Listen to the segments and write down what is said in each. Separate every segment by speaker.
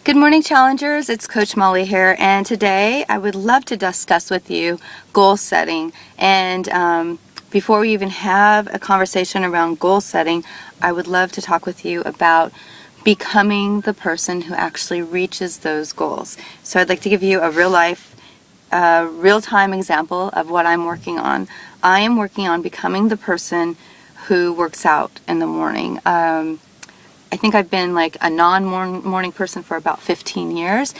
Speaker 1: Good morning, challengers. It's Coach Molly here, and today I would love to discuss with you goal setting. And before we even have a conversation around goal setting, I would love to talk with you about becoming the person who actually reaches those goals. So I'd like to give you a real-time example of what I'm working on. I am working on becoming the person who works out in the morning. I think I've been like a non-morning person for about 15 years,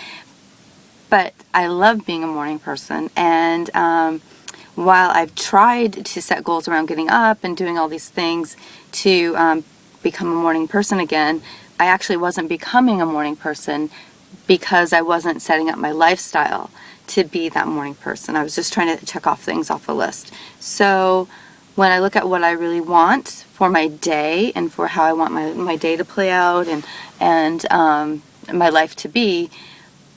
Speaker 1: but I love being a morning person. And while I've tried to set goals around getting up and doing all these things to become a morning person again, I actually wasn't becoming a morning person because I wasn't setting up my lifestyle to be that morning person. I was just trying to check off things off a list. So when I look at what I really want for my day and for how I want my day to play out and my life to be,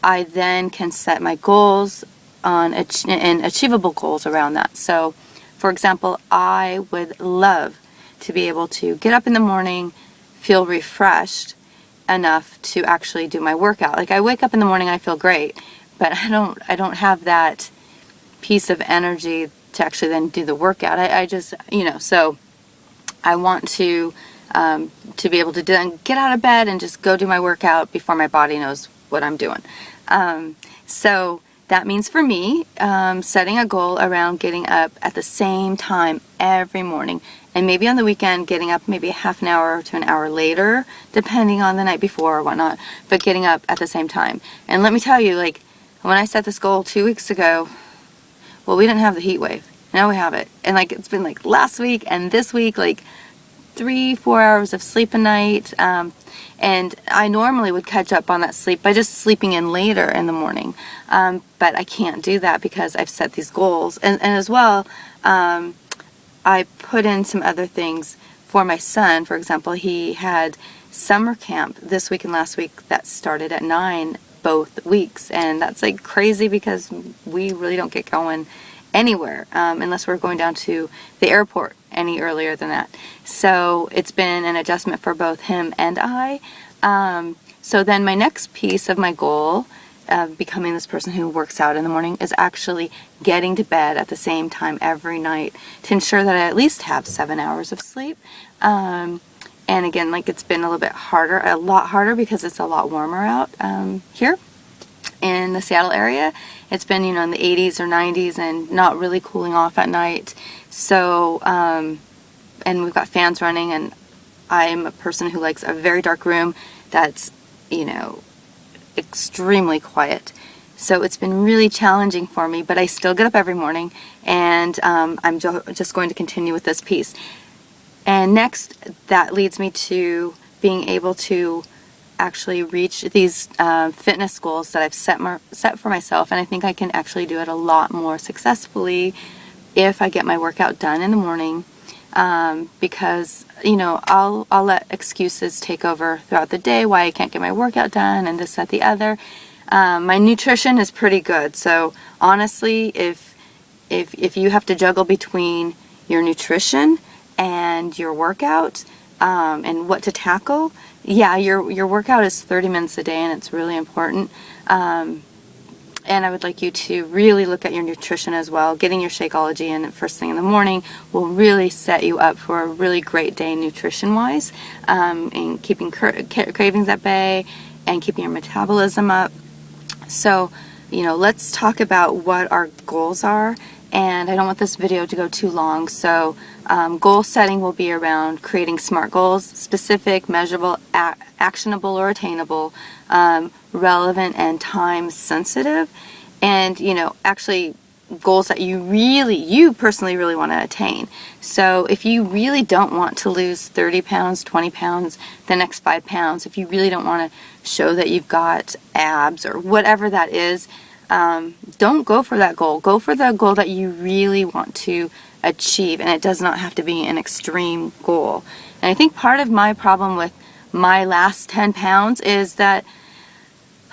Speaker 1: I then can set my goals on and achievable goals around that. So, for example, I would love to be able to get up in the morning, feel refreshed enough to actually do my workout. Like, I wake up in the morning, I feel great, but I don't have that piece of energy to actually then do the workout. I just, so I want to be able to get out of bed and just go do my workout before my body knows what I'm doing. So that means for me, setting a goal around getting up at the same time every morning, and maybe on the weekend getting up maybe half an hour to an hour later, depending on the night before or whatnot, but getting up at the same time. And let me tell you, like, when I set this goal 2 weeks ago, well, we didn't have the heat wave. Now we have it. And like, it's been like last week and this week, like 3-4 hours of sleep a night. And I normally would catch up on that sleep by just sleeping in later in the morning. But I can't do that because I've set these goals. And as well, I put in some other things for my son. For example, he had summer camp this week and last week that started at 9 both weeks, and that's like crazy because we really don't get going anywhere unless we're going down to the airport any earlier than that. So it's been an adjustment for both him and I. So then my next piece of my goal of becoming this person who works out in the morning is actually getting to bed at the same time every night to ensure that I at least have 7 hours of sleep. And again, like, it's been a lot harder because it's a lot warmer out here in the Seattle area. It's been, in the 80s or 90s and not really cooling off at night. So, and we've got fans running, and I'm a person who likes a very dark room that's, extremely quiet. So it's been really challenging for me, but I still get up every morning, and I'm just going to continue with this piece. And next, that leads me to being able to actually reach these fitness goals that I've set for myself, and I think I can actually do it a lot more successfully if I get my workout done in the morning, because I'll let excuses take over throughout the day why I can't get my workout done and this, that, the other. My nutrition is pretty good, so honestly, if you have to juggle between your nutrition and your workout, and what to tackle, yeah, your workout is 30 minutes a day, and it's really important. And I would like you to really look at your nutrition as well. Getting your Shakeology in first thing in the morning will really set you up for a really great day nutrition-wise, and keeping cravings at bay and keeping your metabolism up. So, let's talk about what our goals are. And I don't want this video to go too long, so goal setting will be around creating SMART goals: specific, measurable, actionable or attainable, relevant, and time sensitive. And actually goals that you personally really want to attain. So if you really don't want to lose 30 pounds, 20 pounds, the next 5 pounds, if you really don't want to show that you've got abs or whatever that is, don't go for that goal. Go for the goal that you really want to achieve, and it does not have to be an extreme goal. And I think part of my problem with my last 10 pounds is that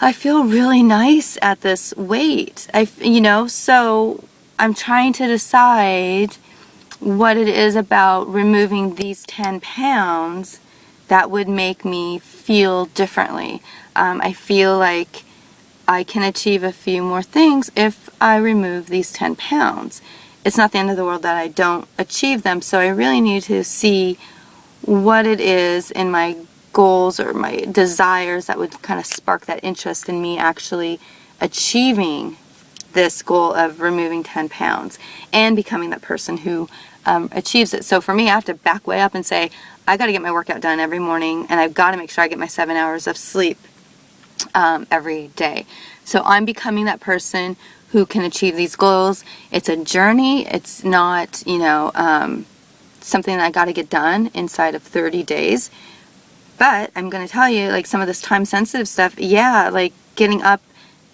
Speaker 1: I feel really nice at this weight. So I'm trying to decide what it is about removing these 10 pounds that would make me feel differently. I feel like I can achieve a few more things if I remove these 10 pounds. It's not the end of the world that I don't achieve them, so I really need to see what it is in my goals or my desires that would kind of spark that interest in me actually achieving this goal of removing 10 pounds and becoming that person who achieves it. So for me, I have to back way up and say, I got to get my workout done every morning, and I've got to make sure I get my 7 hours of sleep every day. So I'm becoming that person who can achieve these goals. It's a journey. It's not, something that I got to get done inside of 30 days. But I'm going to tell you, like, some of this time-sensitive stuff, yeah, like getting up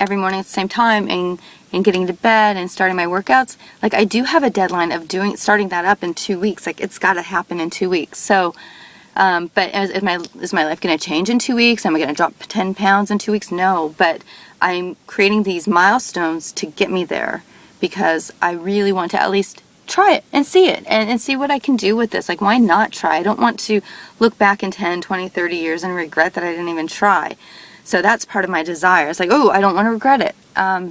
Speaker 1: every morning at the same time and getting to bed and starting my workouts, like, I do have a deadline of starting that up in 2 weeks. Like, it's got to happen in 2 weeks. So, but is my life going to change in 2 weeks? Am I going to drop 10 pounds in 2 weeks? No, but I'm creating these milestones to get me there because I really want to at least try it and see it and see what I can do with this. Like, why not try? I don't want to look back in 10, 20, 30 years and regret that I didn't even try. So that's part of my desire. It's like, oh, I don't want to regret it.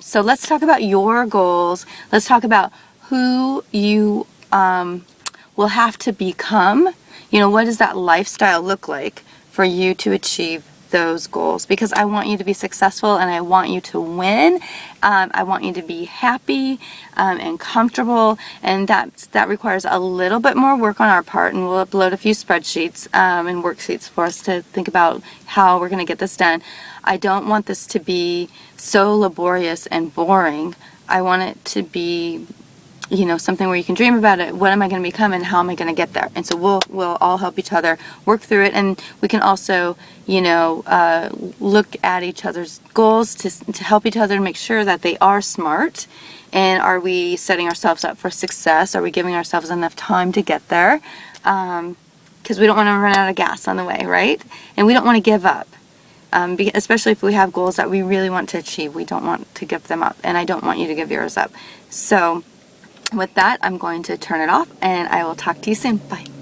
Speaker 1: So let's talk about your goals. Let's talk about who you will have to become. What does that lifestyle look like for you to achieve those goals? Because I want you to be successful and I want you to win. I want you to be happy and comfortable, and that requires a little bit more work on our part, and we'll upload a few spreadsheets and worksheets for us to think about how we're going to get this done. I don't want this to be so laborious and boring. I want it to be something where you can dream about it. What am I going to become and how am I going to get there? And so we'll all help each other work through it, and we can also, look at each other's goals to help each other to make sure that they are smart. And are we setting ourselves up for success? Are we giving ourselves enough time to get there? Because we don't want to run out of gas on the way, right? And we don't want to give up. Especially if we have goals that we really want to achieve. We don't want to give them up, and I don't want you to give yours up. So with that, I'm going to turn it off, and I will talk to you soon. Bye.